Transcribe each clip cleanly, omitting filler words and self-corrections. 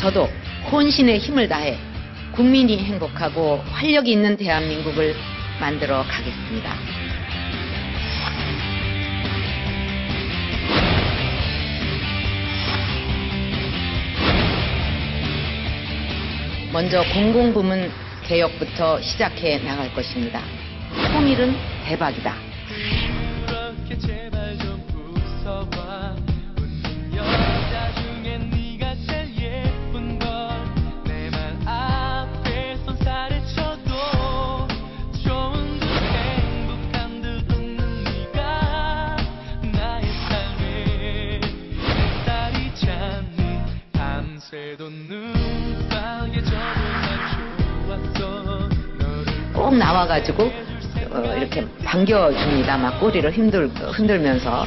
저도 혼신의 힘을 다해 국민이 행복하고 활력이 있는 대한민국을 만들어 가겠습니다. 먼저 공공부문 개혁부터 시작해 나갈 것입니다. 통일은 대박이다. 그렇게 제발 좀 웃어봐. 웃는 여자 중에 네가 제일 예쁜 걸. 내 말 앞에 손살을 쳐도 좋은 듯 행복한 듯 웃는 네가 나의 삶의 햇살이 찾는 밤새도 눈가게 져도 난 좋았어. 꼭 나와가지고 이렇게 반겨줍니다. 막 꼬리를 흔들면서.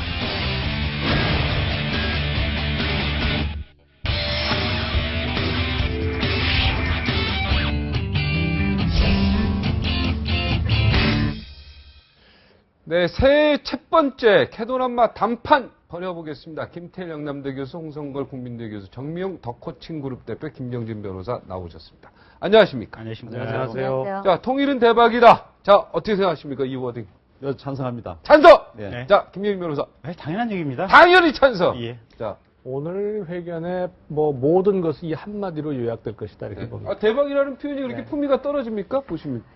네, 새해 첫 번째 캐도남마 단판 벌여보겠습니다. 김태일 영남대 교수, 홍성걸 국민대 교수, 정미용 더코칭 그룹 대표, 김정진 변호사 나오셨습니다. 안녕하십니까? 안녕하세요. 자, 통일은 대박이다. 자, 어떻게 생각하십니까? 이 워딩. 찬성합니다. 찬성! 네. 자, 김정진 변호사. 당연한 얘기입니다. 당연히 찬성! 예. 자, 오늘 회견에 모든 것이 이 한마디로 요약될 것이다 이렇게 봅니다. 아, 대박이라는 표현이 그렇게 품위가 떨어집니까? 보십니까?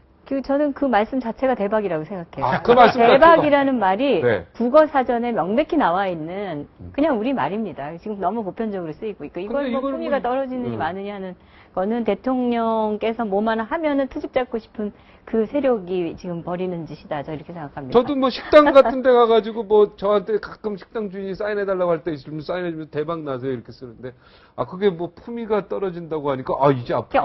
저는 그 말씀 자체가 대박이라고 생각해요. 아, 그 말씀 대박이라는 말이 네. 국어 사전에 명백히 나와 있는 그냥 우리 말입니다. 지금 너무 보편적으로 쓰이고 있고 이걸 근데 뭐 이걸 품위가 떨어지느냐 마느냐는 거는 대통령께서 뭐만 하면은 트집 잡고 싶은 그 세력이 지금 벌이는 짓이다. 저 이렇게 생각합니다. 저도 뭐 식당 같은 데 가가지고 뭐 저한테 가끔 식당 주인이 사인해달라고 할 때 있으면 사인해주면 대박 나세요 이렇게 쓰는데 아 그게 뭐 품위가 떨어진다고 하니까 아 이제 앞으로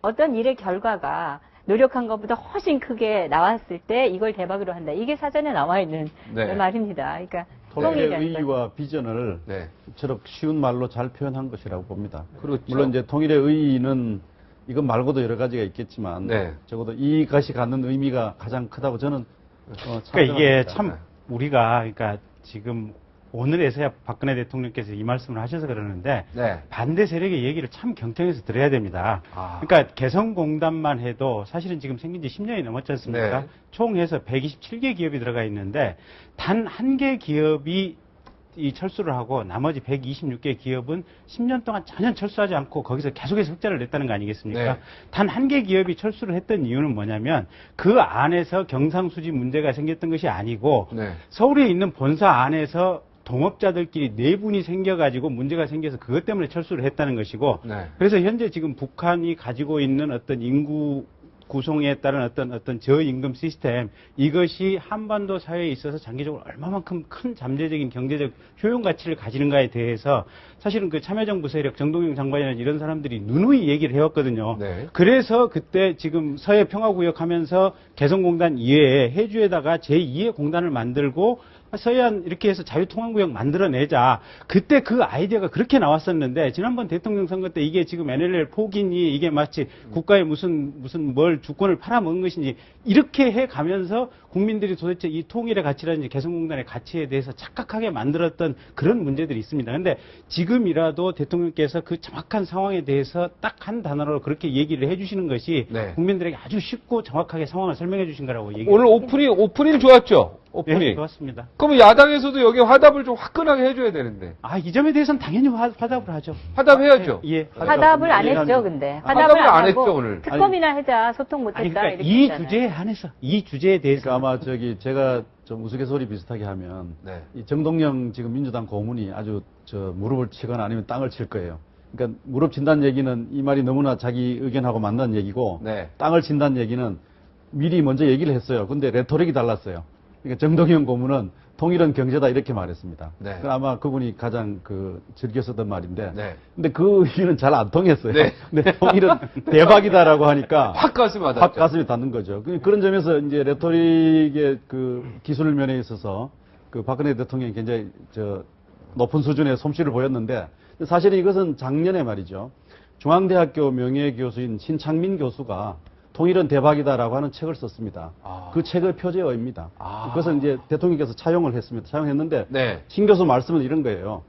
어떤 일의 결과가 노력한 것보다 훨씬 크게 나왔을 때 이걸 대박으로 한다. 이게 사전에 나와 있는 네. 말입니다. 그러니까 통일의 통일이라는 의의와 비전을 네. 저렇게 쉬운 말로 잘 표현한 것이라고 봅니다. 그렇죠. 물론 이제 통일의 의의는 이것 말고도 여러 가지가 있겠지만 네. 적어도 이것이 갖는 의미가 가장 크다고 저는 그러니까 이게 찬성합니다. 참 우리가 그러니까 지금 오늘에서야 박근혜 대통령께서 이 말씀을 하셔서 그러는데 네. 반대 세력의 얘기를 참 경청해서 들어야 됩니다. 아. 그러니까 개성공단만 해도 사실은 지금 생긴 지 10년이 넘었지 않습니까? 네. 총 해서 127개 기업이 들어가 있는데 단 한 개 기업이 이 철수를 하고 나머지 126개 기업은 10년 동안 전혀 철수하지 않고 거기서 계속해서 흑자를 냈다는 거 아니겠습니까? 네. 단 한 개 기업이 철수를 했던 이유는 뭐냐면 그 안에서 경상수지 문제가 생겼던 것이 아니고 네. 서울에 있는 본사 안에서 동업자들끼리 내분이 생겨가지고 문제가 생겨서 그것 때문에 철수를 했다는 것이고 네. 그래서 현재 지금 북한이 가지고 있는 어떤 인구 구성에 따른 어떤 저임금 시스템 이것이 한반도 사회에 있어서 장기적으로 얼마만큼 큰 잠재적인 경제적 효용 가치를 가지는가에 대해서 사실은 그 참여정부 세력 정동영 장관이나 이런 사람들이 누누이 얘기를 해왔거든요. 네. 그래서 그때 지금 서해 평화구역 하면서 개성공단 이외에 해주에다가 제2의 공단을 만들고 서해안 이렇게 해서 자유통항구역 만들어내자. 그때 그 아이디어가 그렇게 나왔었는데 지난번 대통령 선거 때 이게 지금 NLL 포기니 이게 마치 국가의 무슨 뭘 주권을 팔아먹은 것인지 이렇게 해가면서 국민들이 도대체 이 통일의 가치라든지 개성공단의 가치에 대해서 착각하게 만들었던 그런 문제들이 있습니다. 근데 지금이라도 대통령께서 그 정확한 상황에 대해서 딱 한 단어로 그렇게 얘기를 해주시는 것이 네. 국민들에게 아주 쉽고 정확하게 상황을 설명해 주신 거라고 얘기합니다. 오늘 오프닝 좋았죠? 오프닝. 네, 좋았습니다. 그러면 야당에서도 여기 화답을 좀 화끈하게 해줘야 되는데. 아, 이 점에 대해서는 당연히 화답을 하죠. 화답해야죠. 예. 화답을 안 했죠, 근데. 화답을 안 하고 했죠, 오늘. 특검이나 하자, 소통 아니, 못했다. 그러니까 이렇게 이 했잖아요. 주제에 한해서, 이 주제에 대해서. 그러니까 아마 제가 좀 우스갯소리 비슷하게 하면 네. 이 정동영 지금 민주당 고문이 아주 무릎을 치거나 아니면 땅을 칠 거예요. 그러니까 무릎 친다는 얘기는 이 말이 너무나 자기 의견하고 맞는 얘기고 네. 땅을 친다는 얘기는 미리 먼저 얘기를 했어요. 근데 레토릭이 달랐어요. 그러니까 정동영 고문은 통일은 경제다 이렇게 말했습니다. 네. 아마 그분이 가장 즐겨 쓰던 말인데 네. 근데 그 의미는 잘 안 통했어요. 네. 근데 통일은 대박이다라고 하니까 확 가슴에 와닿죠. 확 가슴에 닿는 거죠. 그런 점에서 이제 레토릭의 기술 면에 있어서 박근혜 대통령이 굉장히 높은 수준의 솜씨를 보였는데 사실은 이것은 작년에 말이죠. 중앙대학교 명예교수인 신창민 교수가 통일은 대박이다라고 하는 책을 썼습니다. 아. 그 책의 표제어입니다. 아. 그것은 이제 대통령께서 차용을 했습니다. 차용했는데 네. 신 교수 말씀은 이런 거예요.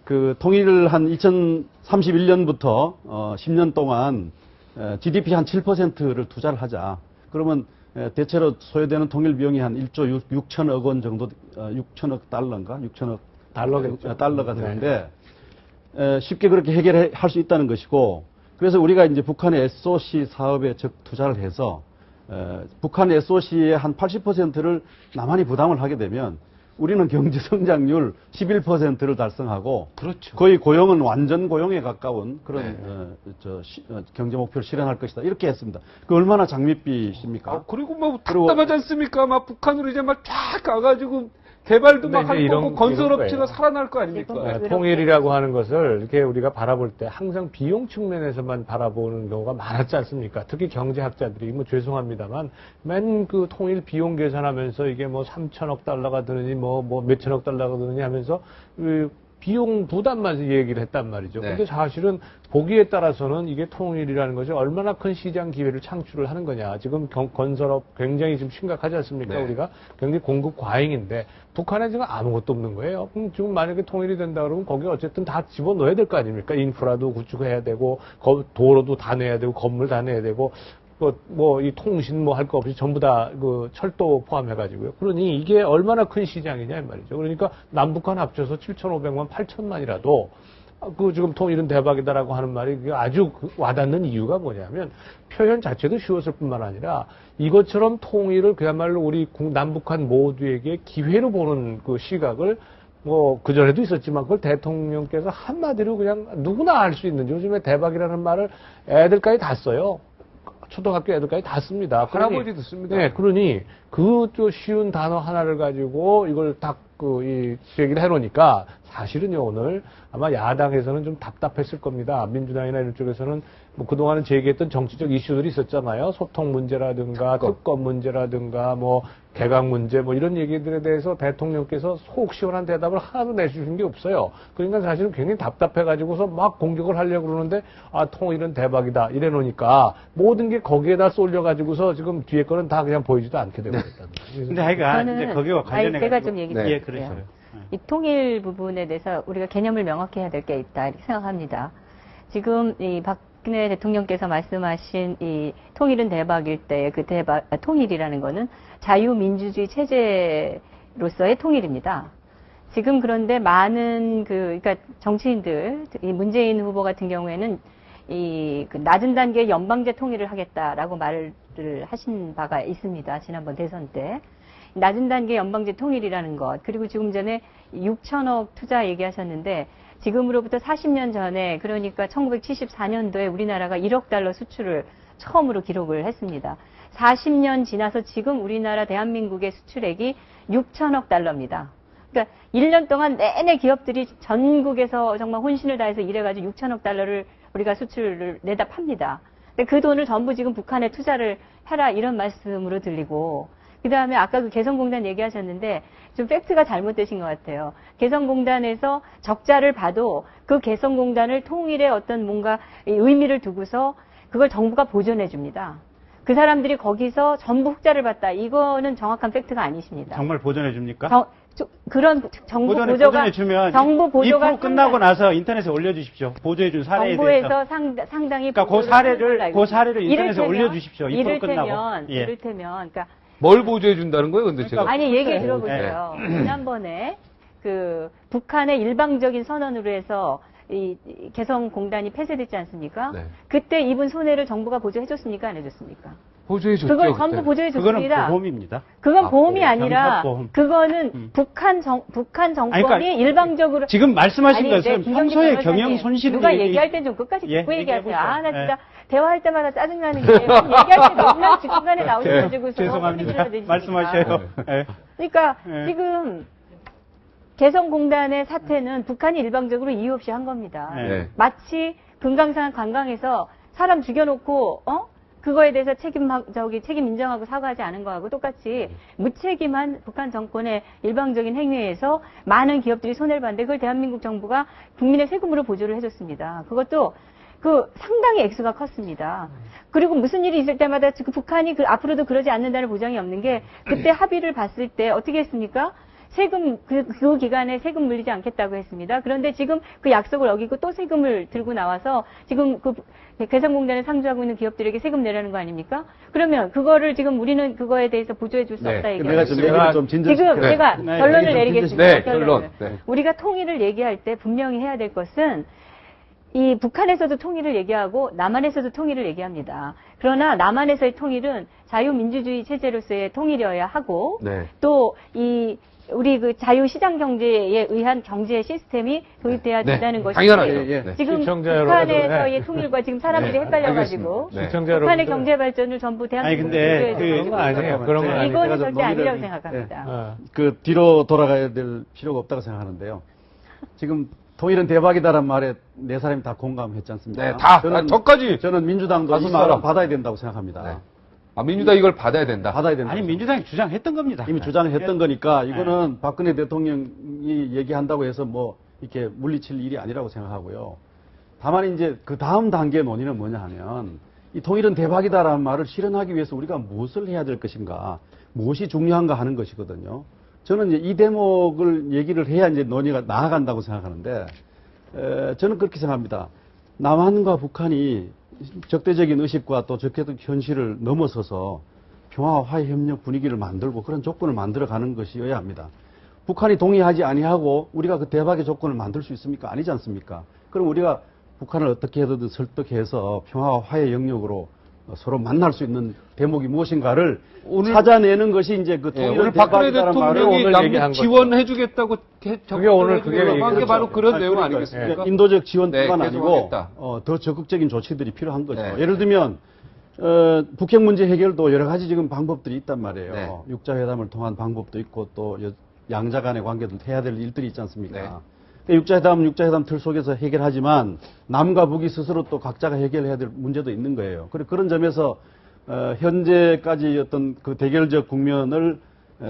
그 통일을 한 2031년부터 10년 동안 GDP 한 7%를 투자를 하자. 그러면 대체로 소요되는 통일 비용이 한 1조 6천억 원 정도, 6천억 달러인가? 6천억 달러겠죠. 달러가 되는데 쉽게 그렇게 해결할 수 있다는 것이고, 그래서 우리가 이제 북한의 SOC 사업에 투자를 해서 북한 SOC의 한 80%를 남한이 부담을 하게 되면 우리는 경제 성장률 11%를 달성하고, 그렇죠. 거의 고용은 완전 고용에 가까운 그런 경제 목표를 실현할 것이다. 이렇게 했습니다. 그 얼마나 장밋빛입니까? 그리고 뭐 그리고- 답답하지 않습니까? 막 북한으로 이제 막 쫙 가가지고 개발도 근데 막 이제 할 이런- 거고 건설업체가 이런 거예요. 살아날 거 아닙니까? 지금 네, 통일이라고 하는 것을 이렇게 우리가 바라볼 때 항상 비용 측면에서만 바라보는 경우가 많았지 않습니까? 특히 경제학자들이 뭐 죄송합니다만 맨 그 통일 비용 계산하면서 이게 뭐 3천억 달러가 드느니 뭐 몇천억 달러가 드느니 하면서 그 비용 부담만 얘기를 했단 말이죠. 네. 근데 사실은 보기에 따라서는 이게 통일이라는 것이 얼마나 큰 시장 기회를 창출을 하는 거냐. 지금 건설업 굉장히 지금 심각하지 않습니까? 네. 우리가 굉장히 공급 과잉인데 북한에 지금 아무것도 없는 거예요. 그럼 지금 만약에 통일이 된다 그러면 거기 어쨌든 다 집어넣어야 될 거 아닙니까? 인프라도 구축해야 되고 도로도 다 내야 되고 건물 다 내야 되고 이 통신 할 거 없이 전부 다 그 철도 포함해가지고요. 그러니 이게 얼마나 큰 시장이냐 이 말이죠. 그러니까 남북한 합쳐서 7,500만, 8천만이라도 그 지금 통일은 대박이다라고 하는 말이 그게 아주 와닿는 이유가 뭐냐면 표현 자체도 쉬웠을 뿐만 아니라 이것처럼 통일을 그야말로 우리 남북한 모두에게 기회로 보는 그 시각을 그전에도 있었지만 그걸 대통령께서 한마디로 그냥 누구나 할 수 있는, 요즘에 대박이라는 말을 애들까지 다 써요. 초등학교 애들까지 다 씁니다. 할아버지도 씁니다. 네, 그러니 그 쉬운 단어 하나를 가지고 이걸 딱 얘기를 해놓으니까 사실은요, 오늘 아마 야당에서는 좀 답답했을 겁니다. 민주당이나 이런 쪽에서는 그동안은 제기했던 정치적 이슈들이 있었잖아요. 소통 문제라든가 특검 문제라든가 개각 문제 이런 얘기들에 대해서 대통령께서 속 시원한 대답을 하나도 내주신 게 없어요. 그러니까 사실은 굉장히 답답해가지고서 막 공격을 하려고 그러는데 통일은 대박이다 이래 놓으니까 모든 게 거기에다 쏠려가지고서 지금 뒤에 거는 다 그냥 보이지도 않게 되고 있다는 거예요. 근데 하여간 이제 거기와 관련해 제가 좀 얘기 네. 예, 드릴게요. 그러세요. 이 통일 부분에 대해서 우리가 개념을 명확히 해야 될 게 있다 이렇게 생각합니다. 지금 이 박근혜 대통령께서 말씀하신 이 통일은 대박일 때의 그 통일이라는 거는 자유민주주의 체제로서의 통일입니다. 지금 그런데 많은 그러니까 정치인들, 이 문재인 후보 같은 경우에는 그 낮은 단계의 연방제 통일을 하겠다라고 말을 하신 바가 있습니다. 지난번 대선 때. 낮은 단계 연방제 통일이라는 것, 그리고 지금 전에 6천억 투자 얘기하셨는데 지금으로부터 40년 전에, 그러니까 1974년도에 우리나라가 1억 달러 수출을 처음으로 기록을 했습니다. 40년 지나서 지금 우리나라 대한민국의 수출액이 6천억 달러입니다. 그러니까 1년 동안 내내 기업들이 전국에서 정말 혼신을 다해서 일해가지고 6천억 달러를 우리가 수출을 내다 팝니다. 근데 그 돈을 전부 지금 북한에 투자를 해라 이런 말씀으로 들리고, 그 다음에 아까 그 개성공단 얘기하셨는데 좀 팩트가 잘못되신 것 같아요. 개성공단에서 적자를 봐도 그 개성공단을 통일의 어떤 뭔가 의미를 두고서 그걸 정부가 보존해 줍니다. 그 사람들이 거기서 전부 흑자를 봤다. 이거는 정확한 팩트가 아니십니다. 정말 보존해 줍니까? 그런 정부 보조가 보존해 주면 정부 보조가 2% 끝나고 나서 인터넷에 올려 주십시오. 보조해 준 사례에 대해서. 정부에서 상당히 그러니까 그 사례를 인터넷에 올려 주십시오. 2% 끝나고. 이를테면 그러니까 뭘 보조해 준다는 거예요, 근데 제가? 아니 얘기 들어보세요. 지난번에 그 북한의 일방적인 선언으로 해서 이 개성공단이 폐쇄됐지 않습니까? 네. 그때 입은 손해를 정부가 보조해줬습니까? 안 해줬습니까? 보조해 줬죠. 그걸 그때. 전부 그거는 보조해줬습니다. 보험입니다. 그건 보험이 아니라 경사보험. 그거는 북한 정권이 그러니까 일방적으로 지금 말씀하신 아니, 것은 김경진 평소에 변호사님, 경영 손실을 누가 얘기할 땐 좀 끝까지 예, 듣고 얘기하세요. 얘기해보세요. 나 진짜 대화할 때마다 짜증나는 게 얘기할 때 너무나 중간에 나오셔가지고 죄송합니다. 말씀하셔요. 예. 그러니까 예. 지금 개성공단의 사태는 북한이 일방적으로 이유 없이 한 겁니다. 네. 마치 금강산 관광에서 사람 죽여놓고 그거에 대해서 책임 인정하고 사과하지 않은 거하고 똑같이 무책임한 북한 정권의 일방적인 행위에서 많은 기업들이 손해를 봤는데 그걸 대한민국 정부가 국민의 세금으로 보조를 해줬습니다. 그것도 상당히 액수가 컸습니다. 그리고 무슨 일이 있을 때마다 북한이 앞으로도 그러지 않는다는 보장이 없는 게 그때 합의를 봤을 때 어떻게 했습니까? 세금 그 기간에 세금 물리지 않겠다고 했습니다. 그런데 지금 그 약속을 어기고 또 세금을 들고 나와서 지금 그 개성공단에 상주하고 있는 기업들에게 세금 내라는 거 아닙니까? 그러면 그거를 지금 우리는 그거에 대해서 보조해 줄 수 네. 없다 내가 좀 얘기하고 얘기를 좀 진전시켜. 지금 제가 네. 결론을 좀 내리겠습니다. 네, 결론을. 결론. 네. 우리가 통일을 얘기할 때 분명히 해야 될 것은 이 북한에서도 통일을 얘기하고 남한에서도 통일을 얘기합니다. 그러나 남한에서의 통일은 자유민주주의 체제로서의 통일이어야 하고 네. 또 우리 그 자유시장 경제에 의한 경제 시스템이 도입돼야 네. 된다는 것이 당연하죠. 예. 네. 지금 시청자 여러분, 북한에서의 네. 통일과 지금 사람들이 네. 헷갈려가지고 알겠습니다. 네. 시청자 북한의 여러분들. 경제 발전을 전부 아니, 대한민국에 근데 그런 거 아니에요. 그런 거 아니에요. 이거는 제가 좀 절대 아니라고 논의를- 생각합니다. 어. 그 뒤로 돌아가야 될 필요가 없다고 생각하는데요. 지금 통일은 대박이다라는 말에 네 사람이 다 공감했지 않습니까? 네, 다. 더까지. 저는 민주당도 가슴 이 말을 알아. 받아야 된다고 생각합니다. 네. 아, 민주당 이걸 받아야 된다. 받아야 된다. 아니 민주당이 주장했던 겁니다. 이미 주장을 했던 거니까 이거는 박근혜 대통령이 얘기한다고 해서 뭐 이렇게 물리칠 일이 아니라고 생각하고요. 다만 이제 그 다음 단계 논의는 뭐냐 하면 이 통일은 대박이다라는 말을 실현하기 위해서 우리가 무엇을 해야 될 것인가, 무엇이 중요한가 하는 것이거든요. 저는 이제 이 대목을 얘기를 해야 이제 논의가 나아간다고 생각하는데, 저는 그렇게 생각합니다. 남한과 북한이 적대적인 의식과 또 적대적 현실을 넘어서서 평화와 화해 협력 분위기를 만들고 그런 조건을 만들어가는 것이어야 합니다. 북한이 동의하지 아니하고 우리가 그 대박의 조건을 만들 수 있습니까? 아니지 않습니까? 그럼 우리가 북한을 어떻게 해서든 설득해서 평화와 화해 영역으로 서로 만날 수 있는 대목이 무엇인가를 오늘- 찾아내는 것이 이제 그 예, 통일은 오늘 박근혜 대박이다라는 말을 대통령이 오늘 얘기한 남북 거죠. 지원해주겠다고 그게 오늘 그게 한게 그렇죠. 바로 그런 아니, 내용 그러니까 아니겠습니까? 인도적 지원뿐만 네, 아니고 계속하겠다. 더 적극적인 조치들이 필요한 거죠. 네. 예를 들면 북핵 문제 해결도 여러 가지 지금 방법들이 있단 말이에요. 네. 육자회담을 통한 방법도 있고 또 양자 간의 관계도 해야 될 일들이 있지 않습니까? 네. 그러니까 육자회담 틀 속에서 해결하지만 남과 북이 스스로 또 각자가 해결해야 될 문제도 있는 거예요. 그런 점에서 현재까지 어떤 그 대결적 국면을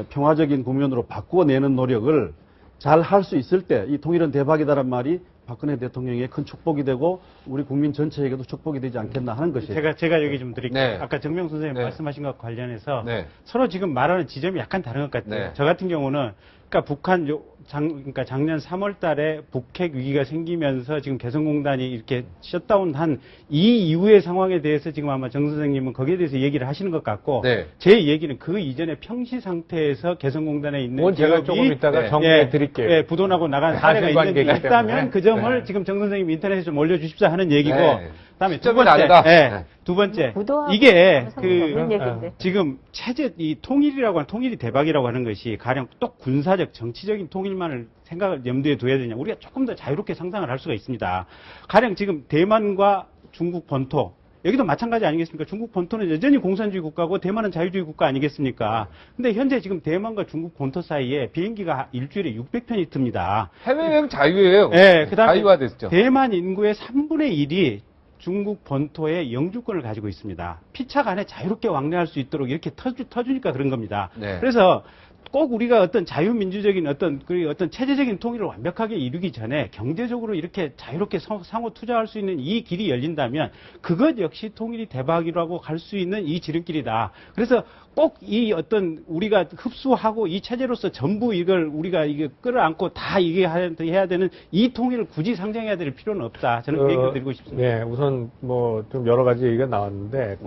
평화적인 국면으로 바꾸어내는 노력을 잘 할 수 있을 때 이 통일은 대박이다란 말이 박근혜 대통령의 큰 축복이 되고 우리 국민 전체에게도 축복이 되지 않겠나 하는 것이에요. 제가 여기 좀 드릴게요. 네. 아까 정명 선생님 네. 말씀하신 것과 관련해서 네. 서로 지금 말하는 지점이 약간 다른 것 같아요. 네. 저 같은 경우는 그러니까 북한 그러니까 작년 3월 달에 북핵 위기가 생기면서 지금 개성공단이 이렇게 셧다운한 이 이후의 상황에 대해서 지금 아마 정 선생님은 거기에 대해서 얘기를 하시는 것 같고 네. 제 얘기는 그 이전에 평시 상태에서 개성공단에 있는 그건 제가 기업이 조금 이따가 네. 정리해 드릴게요. 예, 부도나고 나간 사례가 사실관계이기 있다면 때문에. 그 점을 네. 지금 정 선생님 인터넷에 좀 올려주십사 하는 얘기고 네. 그다음에 두 시점이 번째, 다르다. 예, 네. 두 번째 부도하고 이게 상관없는 그 얘기인데. 지금 체제 이 통일이라고 하는 통일이 대박이라고 하는 것이 가령 또 군사적 정치적인 통일만을 생각을 염두에 둬야 되냐 우리가 조금 더 자유롭게 상상을 할 수가 있습니다. 가령 지금 대만과 중국 본토 여기도 마찬가지 아니겠습니까? 중국 본토는 여전히 공산주의 국가고 대만은 자유주의 국가 아니겠습니까? 근데 현재 지금 대만과 중국 본토 사이에 비행기가 일주일에 600편이 듭니다. 해외여행 자유예요. 네, 그다음에 자유화됐죠. 대만 인구의 3분의 1이 중국 본토의 영주권을 가지고 있습니다. 피차 간에 자유롭게 왕래할 수 있도록 이렇게 터주니까 그런 겁니다. 네. 그래서 꼭 우리가 어떤 자유민주적인 어떤 체제적인 통일을 완벽하게 이루기 전에 경제적으로 이렇게 자유롭게 상호 투자할 수 있는 이 길이 열린다면 그것 역시 통일이 대박이라고 갈 수 있는 이 지름길이다. 그래서 꼭 이 어떤 우리가 흡수하고 이 체제로서 전부 이걸 우리가 이게 끌어안고 다 이게 해야 되는 이 통일을 굳이 상정해야 될 필요는 없다. 저는 그 얘기를 드리고 싶습니다. 네, 우선 뭐 좀 여러 가지 얘기가 나왔는데,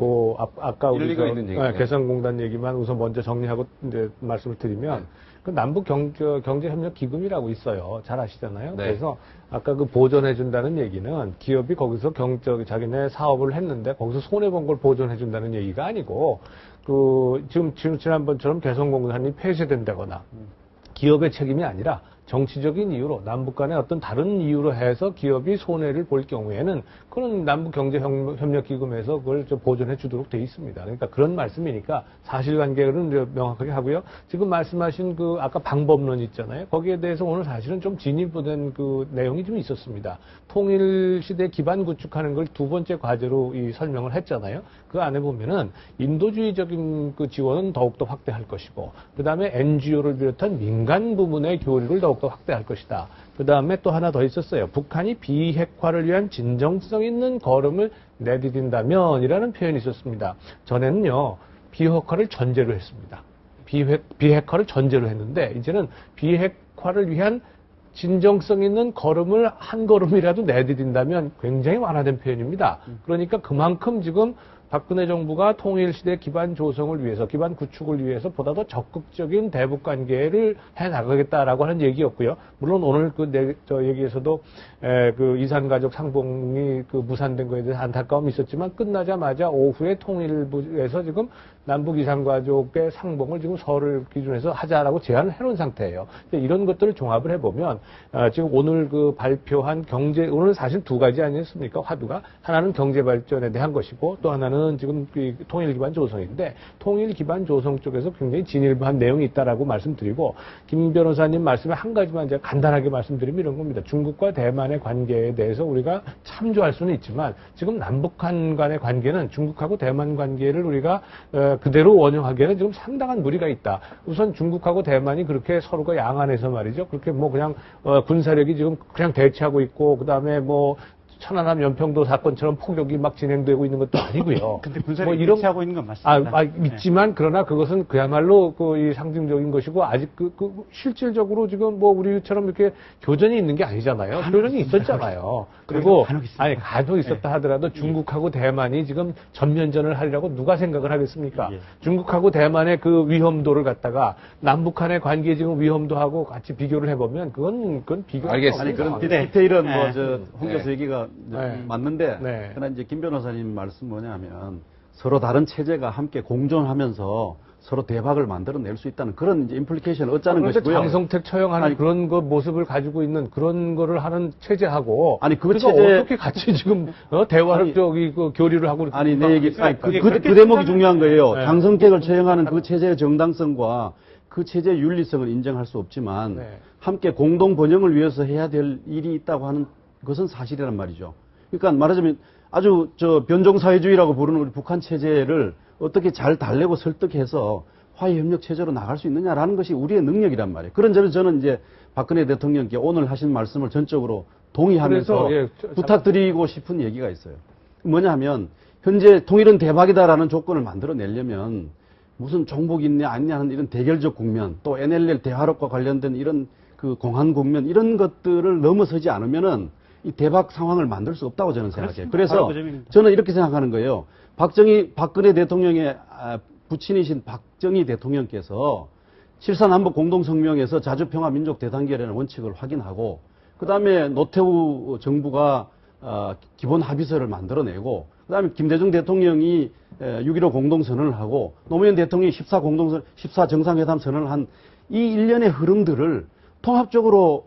아까 우리 일리가 있는 얘기네요. 개성공단 얘기만 우선 먼저 정리하고 이제 말씀을 드리면, 그 남북 경제협력 기금이라고 있어요. 잘 아시잖아요. 네. 그래서 아까 그 보존해준다는 얘기는 기업이 거기서 자기네 사업을 했는데 거기서 손해 본 걸 보존해준다는 얘기가 아니고, 지금 지난번처럼 개성공단이 폐쇄된다거나 기업의 책임이 아니라 정치적인 이유로 남북 간의 어떤 다른 이유로 해서 기업이 손해를 볼 경우에는 그건 남북경제협력기금에서 그걸 좀 보존해 주도록 돼 있습니다. 그러니까 그런 말씀이니까 사실관계는 이제 명확하게 하고요. 지금 말씀하신 그 아까 방법론 있잖아요. 거기에 대해서 오늘 사실은 좀 진입된 그 내용이 좀 있었습니다. 통일시대 기반 구축하는 걸 두 번째 과제로 이 설명을 했잖아요. 그 안에 보면은 인도주의적인 그 지원은 더욱더 확대할 것이고, 그 다음에 NGO를 비롯한 민간 부문의 교류를 더욱더 확대할 것이다. 그 다음에 또 하나 더 있었어요. 북한이 비핵화를 위한 진정성 있는 걸음을 내디딘다면 이라는 표현이 있었습니다. 전에는요, 비핵화를 전제로 했습니다. 비핵화를 전제로 했는데 이제는 비핵화를 위한 진정성 있는 걸음을 한 걸음이라도 내디딘다면 굉장히 완화된 표현입니다. 그러니까 그만큼 지금 박근혜 정부가 통일시대 기반 조성을 위해서, 기반 구축을 위해서 보다 더 적극적인 대북 관계를 해 나가겠다라고 하는 얘기였고요. 물론 오늘 저 얘기에서도 그 이산가족 상봉이 그 무산된 거에 대해서 안타까움이 있었지만 끝나자마자 오후에 통일부에서 지금 남북 이산가족의 상봉을 지금 서울을 기준해서 하자라고 제안을 해놓은 상태예요. 이런 것들을 종합을 해보면 지금 오늘 그 발표한 오늘 사실 두 가지 아니었습니까? 화두가 하나는 경제 발전에 대한 것이고 또 하나는 지금 통일 기반 조성인데 통일 기반 조성 쪽에서 굉장히 진일보한 내용이 있다라고 말씀드리고 김 변호사님 말씀에 한 가지만 제가 간단하게 말씀드리면 이런 겁니다. 중국과 대만의 관계에 대해서 우리가 참조할 수는 있지만 지금 남북한 간의 관계는 중국하고 대만 관계를 우리가 그대로 원용하기에는 지금 상당한 무리가 있다. 우선 중국하고 대만이 그렇게 서로가 양안에서 말이죠. 그렇게 뭐 그냥 군사력이 지금 그냥 대치하고 있고 그다음에 뭐 천안함 연평도 사건처럼 폭격이 막 진행되고 있는 것도 아니고요. 근데 군사력이 대치하고 있는 건 맞습니다. 있지만 그러나 그것은 그야말로 이 상징적인 것이고 아직 실질적으로 지금 뭐 우리처럼 이렇게 교전이 있는 게 아니잖아요. 교전이 있었잖아요. 그리고 간혹 있었다 하더라도 중국하고 대만이 지금 전면전을 하리라고 누가 생각을 하겠습니까? 중국하고 대만의 그 위험도를 갖다가 남북한의 관계에 지금 위험도하고 같이 비교를 해보면 그건 비교가 알겠습니다. 아니, 그런 없는 디테일은 홍 교수 얘기가 네. 맞는데, 네. 그러나 이제 김 변호사님 말씀 뭐냐면 서로 다른 체제가 함께 공존하면서 서로 대박을 만들어낼 수 있다는 그런 이제 임플리케이션을 얻자는 것이고요. 장성택 처형하는 그런 그 모습을 가지고 있는 그런 거를 하는 체제하고 그 체제 어떻게 같이 지금 대화를 교류를 하고 내 얘기 그 대목이 중요한 거예요. 네. 장성택을 처형하는 그 체제의 정당성과 그 체제의 윤리성을 인정할 수 없지만 네. 함께 공동 번영을 위해서 해야 될 일이 있다고 하는 그것은 사실이란 말이죠. 그러니까 말하자면 아주 변종사회주의라고 부르는 우리 북한 체제를 어떻게 잘 달래고 설득해서 화해협력 체제로 나갈 수 있느냐라는 것이 우리의 능력이란 말이에요. 그런 점에서 저는 이제 박근혜 대통령께 오늘 하신 말씀을 전적으로 동의하면서 부탁드리고 싶은 얘기가 있어요. 뭐냐 하면 현재 통일은 대박이다라는 조건을 만들어내려면 무슨 종북 있냐 아니냐 하는 이런 대결적 국면 또 NLL 대화력과 관련된 이런 그 공한 국면 이런 것들을 넘어서지 않으면은 이 대박 상황을 만들 수 없다고 저는 생각해요. 그래서 저는 이렇게 생각하는 거예요. 박근혜 대통령의 부친이신 박정희 대통령께서 7.4 남북 공동성명에서 자주평화 민족 대단결이라는 원칙을 확인하고 그다음에 노태우 정부가 기본 합의서를 만들어내고 그다음에 김대중 대통령이 6.15 공동선언을 하고 노무현 대통령이 14 정상회담 선언을 한 이 일련의 흐름들을 통합적으로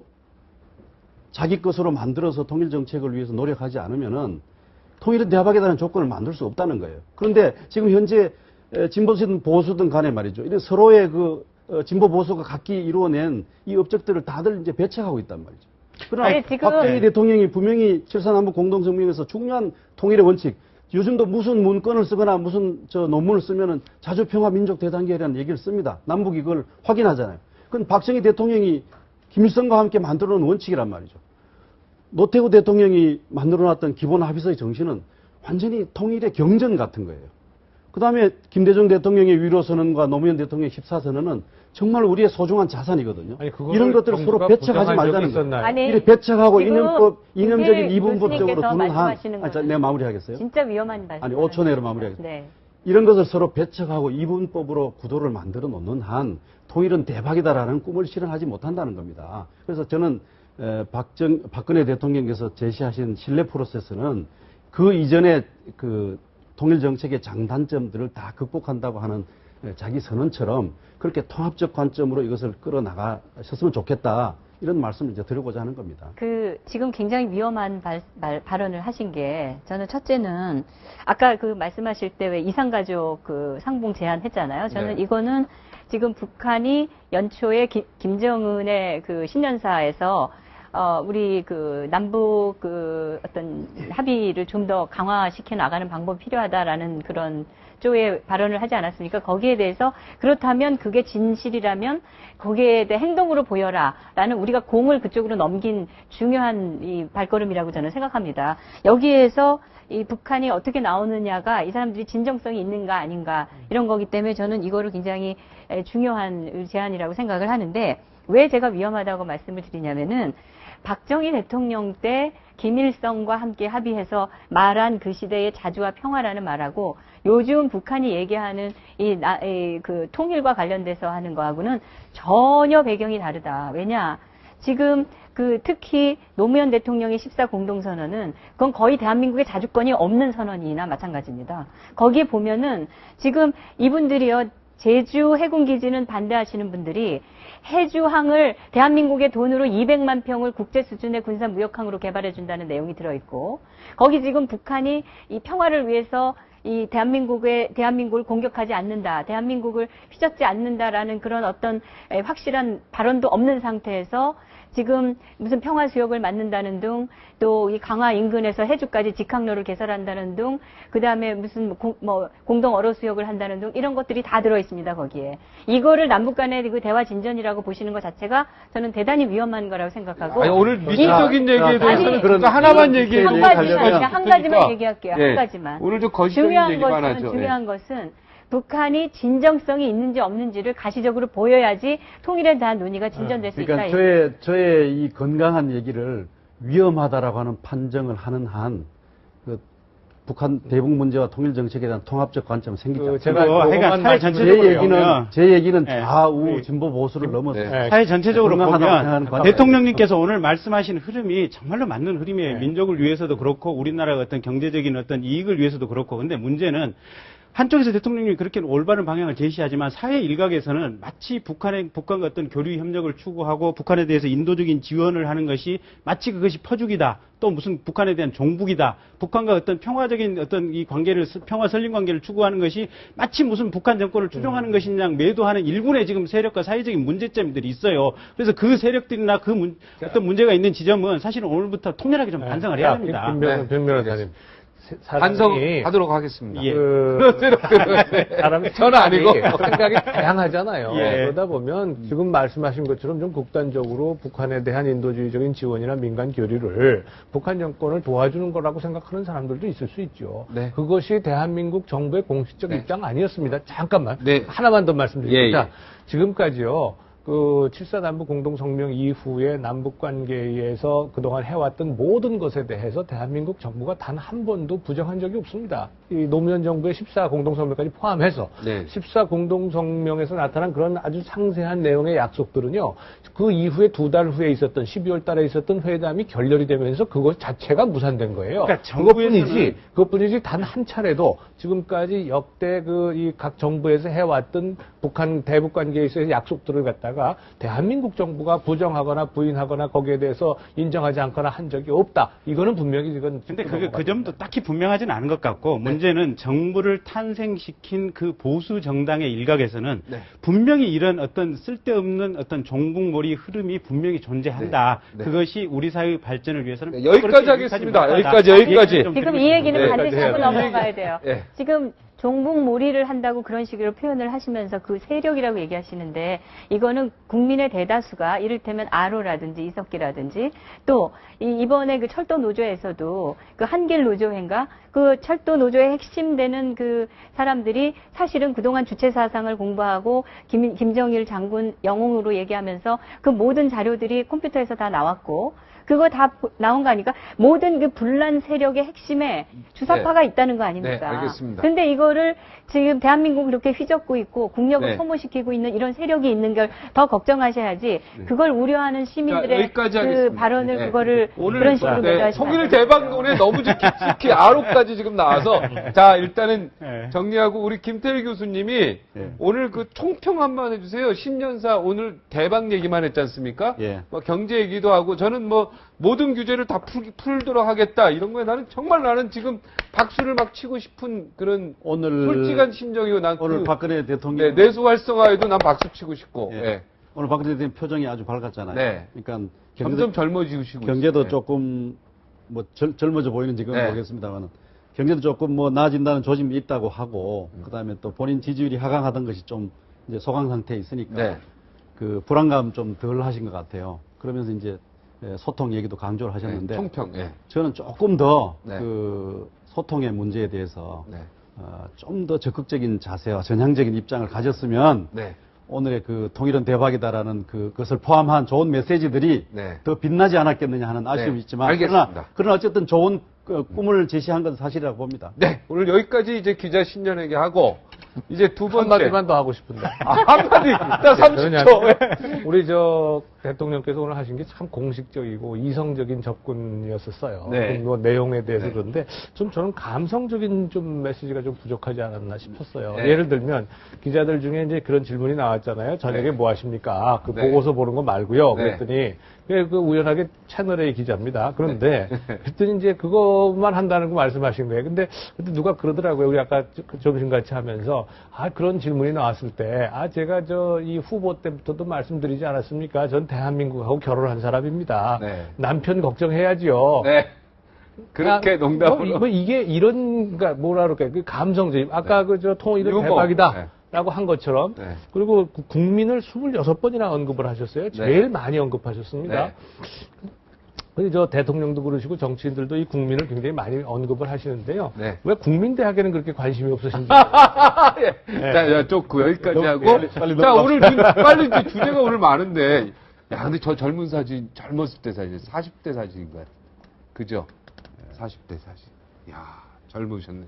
자기 것으로 만들어서 통일 정책을 위해서 노력하지 않으면은 통일은 대박이라는 조건을 만들 수 없다는 거예요. 그런데 지금 현재 진보든 보수든 간에 말이죠. 이런 서로의 진보 보수가 각기 이루어낸 이 업적들을 다들 이제 배척하고 있단 말이죠. 그러나 박정희 대통령이 분명히 7.4 남북 공동성명에서 중요한 통일의 원칙, 요즘도 무슨 문건을 쓰거나 무슨 논문을 쓰면은 자주평화 민족 대단결이라는 얘기를 씁니다. 남북이 그걸 확인하잖아요. 그건 박정희 대통령이 김일성과 함께 만들어 놓은 원칙이란 말이죠. 노태우 대통령이 만들어놨던 기본 합의서의 정신은 완전히 통일의 경전 같은 거예요. 그 다음에 김대중 대통령의 위로선언과 노무현 대통령의 14선언은 정말 우리의 소중한 자산이거든요. 이런 것들을 서로 배척하지 말자는 거예요. 이렇게 배척하고 이념적인 이분법적으로 두는 한, 내가 마무리하겠어요? 진짜 위험한 말씀. 5초 내로 마무리하겠습니다. 네. 이런 것을 서로 배척하고 이분법으로 구도를 만들어 놓는 한 통일은 대박이다라는 꿈을 실현하지 못한다는 겁니다. 그래서 저는 박근혜 대통령께서 제시하신 신뢰 프로세스는 그 이전에 그 통일 정책의 장단점들을 다 극복한다고 하는 자기 선언처럼 그렇게 통합적 관점으로 이것을 끌어나가셨으면 좋겠다. 이런 말씀을 이제 드리고자 하는 겁니다. 지금 굉장히 위험한 발언을 하신 게, 저는 첫째는, 아까 말씀하실 때 왜 이산가족 상봉 제안했잖아요. 저는 이거는 지금 북한이 연초에 김정은의 신년사에서 우리 남북 어떤 합의를 좀 더 강화시켜 나가는 방법이 필요하다라는 그런 쪽의 발언을 하지 않았습니까? 거기에 대해서 그렇다면 그게 진실이라면 거기에 대해 행동으로 보여라라는 우리가 공을 그쪽으로 넘긴 중요한 이 발걸음이라고 저는 생각합니다. 여기에서 이 북한이 어떻게 나오느냐가 이 사람들이 진정성이 있는가 아닌가 이런 거기 때문에 저는 이거를 굉장히 중요한 제안이라고 생각을 하는데 왜 제가 위험하다고 말씀을 드리냐면은 박정희 대통령 때 김일성과 함께 합의해서 말한 그 시대의 자주와 평화라는 말하고 요즘 북한이 얘기하는 그 통일과 관련돼서 하는 거하고는 전혀 배경이 다르다. 왜냐? 지금 특히 노무현 대통령의 14 공동선언은 그건 거의 대한민국의 자주권이 없는 선언이나 마찬가지입니다. 거기에 보면은 지금 이분들이요. 제주 해군기지는 반대하시는 분들이 해주항을 대한민국의 돈으로 200만 평을 국제 수준의 군사 무역항으로 개발해 준다는 내용이 들어있고 거기 지금 북한이 이 평화를 위해서 이 대한민국을 공격하지 않는다, 대한민국을 휘젓지 않는다라는 그런 어떤 확실한 발언도 없는 상태에서 지금 무슨 평화 수역을 만든다는 등, 또 이 강화 인근에서 해주까지 직항로를 개설한다는 등, 그 다음에 무슨 공동 어로 수역을 한다는 등 이런 것들이 다 들어 있습니다 거기에. 이거를 남북 간의 그 대화 진전이라고 보시는 것 자체가 저는 대단히 위험한 거라고 생각하고. 아니, 오늘 미시적인 얘기에 대해서 아니, 그러니까 하나만 얘기해 한 가지만 얘기할게요. 예, 한 가지만. 오늘 좀 거시적인 얘기만 하죠. 중요한 것은 북한이 진정성이 있는지 없는지를 가시적으로 보여야지 통일에 대한 논의가 진전될 수 있다. 그러니까 저의 이 건강한 얘기를 위험하다라고 하는 판정을 하는 한 북한 대북 문제와 통일 정책에 대한 통합적 관점이 생기지 않습니다. 제가 하여간 사회 전체적으로 제 얘기는 네. 좌우 진보 보수를 넘어서 사회 전체적으로 보면 관점. 대통령님께서 오늘 말씀하신 흐름이 정말로 맞는 흐름이에요. 네. 민족을 위해서도 그렇고 우리나라의 어떤 경제적인 어떤 이익을 위해서도 그렇고. 근데 문제는 한쪽에서 대통령님이 그렇게 올바른 방향을 제시하지만 사회 일각에서는 마치 북한과 어떤 교류 협력을 추구하고 북한에 대해서 인도적인 지원을 하는 것이 마치 그것이 퍼주기다. 또 무슨 북한에 대한 종북이다. 북한과 어떤 평화적인 어떤 이 관계를, 평화 설립 관계를 추구하는 것이 마치 무슨 북한 정권을 추종하는 것이냐 매도하는 일군의 지금 세력과 사회적인 문제점들이 있어요. 그래서 그 세력들이나 어떤 문제가 있는 지점은 사실은 오늘부터 통렬하게 좀 반성을 해야 됩니다. 변 변호사님. 반성하도록 하겠습니다. 예. 사람이 저는 아니고 생각이 다양하잖아요. 예. 그러다 보면 지금 말씀하신 것처럼 좀 극단적으로 북한에 대한 인도주의적인 지원이나 민간 교류를 북한 정권을 도와주는 거라고 생각하는 사람들도 있을 수 있죠. 네. 그것이 대한민국 정부의 공식적 네. 입장 아니었습니다. 잠깐만. 네. 하나만 더 말씀드립니다. 예. 지금까지요. 그 7.4 남북 공동성명 이후에 남북 관계에서 그동안 해왔던 모든 것에 대해서 대한민국 정부가 단 한 번도 부정한 적이 없습니다. 이 노무현 정부의 14 공동성명까지 포함해서 네. 14 공동성명에서 나타난 그런 아주 상세한 내용의 약속들은요. 그 이후에 2달 후에 있었던 12월 달에 있었던 회담이 결렬이 되면서 그것 자체가 무산된 거예요. 그러니까 그것뿐이지 단 한 차례도 지금까지 역대 이 각 정부에서 해왔던 북한 대북 관계에 있어서 약속들을 갖다가 대한민국 정부가 부정하거나 부인하거나 거기에 대해서 인정하지 않거나 한 적이 없다. 이거는 분명히 이건. 근데 그 점도 딱히 분명하지는 않은 것 같고 문제는 정부를 탄생시킨 그 보수 정당의 일각에서는 네. 분명히 이런 어떤 쓸데없는 어떤 종북몰이 흐름이 분명히 존재한다. 네. 네. 그것이 우리 사회 발전을 위해서는 네, 여기까지 하겠습니다. 여기까지. 지금 이 얘기는 네, 반드시 네, 하고 네. 넘어가야 돼요. 네. 지금 종북몰이를 한다고 그런 식으로 표현을 하시면서 그 세력이라고 얘기하시는데 이거는 국민의 대다수가 이를테면 아로라든지 이석기라든지 또 이번에 그 철도 노조에서도 그 한길 노조회인가 그 철도 노조의 핵심되는 그 사람들이 사실은 그동안 주체 사상을 공부하고 김정일 장군 영웅으로 얘기하면서 그 모든 자료들이 컴퓨터에서 다 나왔고 그거 다 나온 거 아닙니까? 모든 그 분란 세력의 핵심에 주사파가 있다는 거 아닙니까? 네, 알겠습니다. 근데 이거를 지금 대한민국을 이렇게 휘젓고 있고 국력을 네. 소모시키고 있는 이런 세력이 있는 걸 더 걱정하셔야지 그걸 우려하는 시민들의 여기까지 그 하겠습니다. 발언을 네. 그거를 오늘 그런 식으로 매도하시면 통일 안 돼요. 대박론에 너무 깊이 아로까지 지금 나와서 자 일단은 네. 정리하고 우리 김태일 교수님이 네. 오늘 그 총평 한번 해주세요. 신년사 오늘 대박 얘기만 했지 않습니까? 예. 뭐 경제 얘기도 하고 저는 뭐 모든 규제를 다 풀도록 하겠다 이런 거에 나는 지금 박수를 막 치고 싶은 그런 오늘 솔직한 심정이고 난 오늘 박근혜 대통령 내수 활성화에도 난 박수 치고 싶고 예. 예. 오늘 박근혜 대통령 표정이 아주 밝았잖아요. 네. 그러니까 점점 젊어지시고 경제도 있어요. 조금 뭐 젊어져 보이는 지금 네. 모르겠습니다만은 경제도 조금 뭐 나아진다는 조짐이 있다고 하고 그다음에 또 본인 지지율이 하강하던 것이 좀 이제 소강 상태에 있으니까 네. 그 불안감 좀 덜 하신 것 같아요. 그러면서 이제 소통 얘기도 강조를 하셨는데 네, 총평. 예. 저는 조금 더 네. 그 소통의 문제에 대해서 네. 좀 더 적극적인 자세와 전향적인 입장을 가졌으면 네. 오늘의 그 통일은 대박이다라는 그것을 포함한 좋은 메시지들이 네. 더 빛나지 않았겠느냐 하는 아쉬움이 네, 있지만 알겠습니다. 그러나 어쨌든 좋은 꿈을 제시한 건 사실이라고 봅니다. 네. 오늘 여기까지 이제 기자 신년회계 하고 이제 두 번째. 한마디만 더 하고 싶은데. 한마디. 딱 30초. 우리 저 대통령께서 오늘 하신 게 참 공식적이고 이성적인 접근이었었어요. 네. 뭐 내용에 대해서 네. 그런데 좀 저는 감성적인 좀 메시지가 좀 부족하지 않았나 싶었어요. 네. 예를 들면 기자들 중에 이제 그런 질문이 나왔잖아요. 저녁에 네. 뭐 하십니까? 그 네. 보고서 보는 거 말고요. 네. 그랬더니 그 우연하게 채널A 기자입니다. 그런데 그랬더니 이제 그것만 한다는 거 말씀하신 거예요. 근데 누가 그러더라고요. 우리 아까 점심같이 하면서 그런 질문이 나왔을 때 제가 이 후보 때부터도 말씀드리지 않았습니까? 전 대한민국하고 결혼한 사람입니다. 네. 남편 걱정해야지요. 네. 그렇게 농담으로. 뭐 이게 이런, 그러니까 뭐라 그럴까요? 그 감성적인, 아까 통일은 유머. 대박이다. 네. 라고 한 것처럼. 네. 그리고 국민을 26번이나 언급을 하셨어요. 제일 네. 많이 언급하셨습니다. 네. 근데 저 대통령도 그러시고 정치인들도 이 국민을 굉장히 많이 언급을 하시는데요. 네. 왜 국민대학에는 그렇게 관심이 없으신지. 예. 자, 좋고 여기까지 하고. 빨리 자, 넘어갑시다. 오늘 빨리 이제 주제가 오늘 많은데. 야, 근데 저 젊은 사진, 젊었을 때 사진, 40대 사진인 것 같아. 그죠? 40대 사진. 야, 젊으셨네.